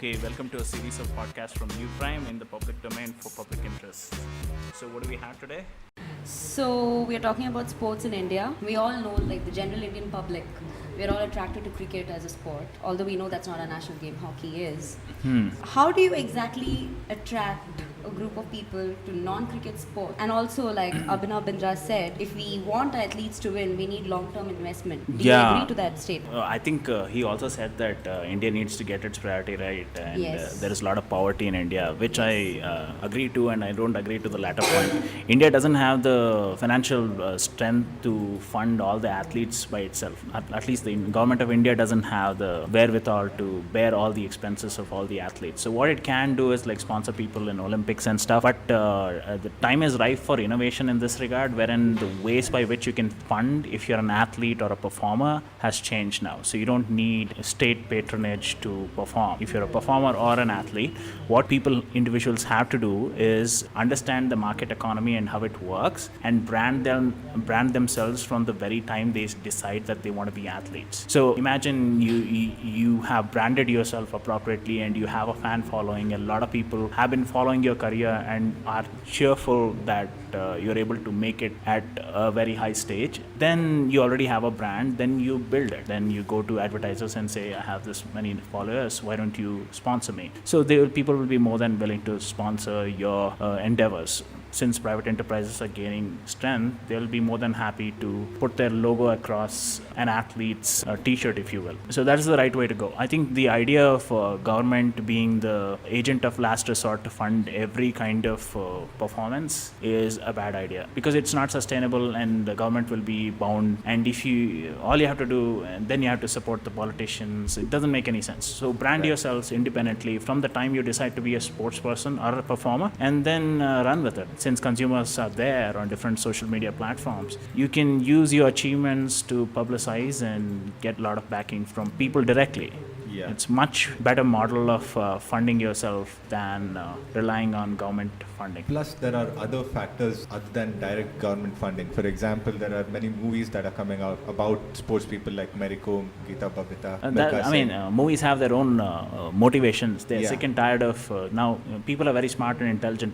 Okay, welcome to a series of podcasts from New Prime in the public domain for public interest. So, what do we have today? So we are talking about sports in India. We all know, like the general Indian public, we are all attracted to cricket as a sport. Although we know that's not a national game, hockey is. How do you exactly attract a group of people to non-cricket sport? And also, like Abhinav Bindra said, if we want athletes to win, we need long-term investment. Do you agree to that statement? I think he also said that India needs to get its priority right, and Yes. there is a lot of poverty in India, which I agree to, and I don't agree to the latter point. India doesn't have the financial strength to fund all the athletes by itself. At least the government of India doesn't have the wherewithal to bear all the expenses of all the athletes. So what it can do is like sponsor people in Olympics and stuff. But the time is ripe for innovation in this regard, wherein the ways by which you can fund if you're an athlete or a performer has changed now. So you don't need state patronage to perform. If you're a performer or an athlete, what individuals have to do is understand the market economy and how it works, and brand themselves from the very time they decide that they want to be athletes. So imagine you have branded yourself appropriately and you have a fan following. A lot of people have been following your career and are cheerful that you're able to make it at a very high stage. Then you already have a brand. Then you build it. Then you go to advertisers and say, I have this many followers, why don't you sponsor me? So people will be more than willing to sponsor your endeavors. Since private enterprises are gaining strength, they'll be more than happy to put their logo across an athlete's t-shirt, if you will. So that is the right way to go. I think the idea of government being the agent of last resort to fund every kind of performance is a bad idea, because it's not sustainable and the government will be bound. And if all you have to do, and then you have to support the politicians, it doesn't make any sense. So brand yourselves independently from the time you decide to be a sports person or a performer, and then run with it. Since consumers are there on different social media platforms, you can use your achievements to publicize and get a lot of backing from people directly. Yeah. It's much better model of funding yourself than relying on government funding. Plus, there are other factors other than direct government funding. For example, there are many movies that are coming out about sports people like Mary Kom, Geeta Babita, Milkha Singh. Movies have their own motivations. They're Yeah. sick and tired of now. People are very smart and intelligent.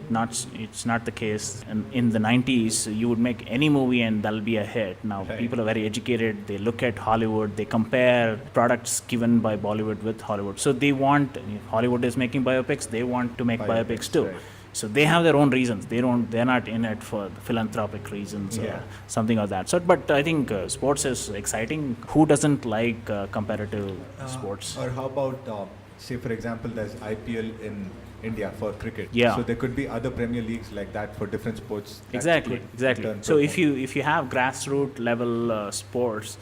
It's not the case. In the 90s, you would make any movie and that'll be a hit. Now Right. people are very educated. They look at Hollywood. They compare products given by Bollywood with Hollywood. So they want, if Hollywood is making biopics, they want to make biopics too. Right. So they have their own reasons. They're not in it for philanthropic reasons or something like that. So, but I think sports is exciting. Who doesn't like competitive sports? Or how about, say, for example, there's IPL in India for cricket. Yeah. So there could be other Premier Leagues like that for different sports. that Exactly. could turn So if professional. you have grassroots level sports,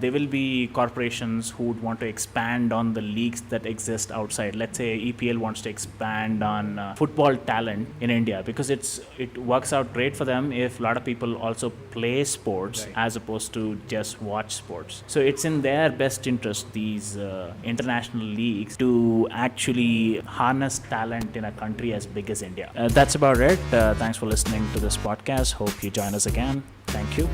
there will be corporations who would want to expand on the leagues that exist outside. Let's say EPL wants to expand on football talent in India, because it works out great for them if a lot of people also play sports as opposed to just watch sports. So it's in their best interest, these international leagues, to actually harness talent in a country as big as India. That's about it. Thanks for listening to this podcast. Hope you join us again. Thank you.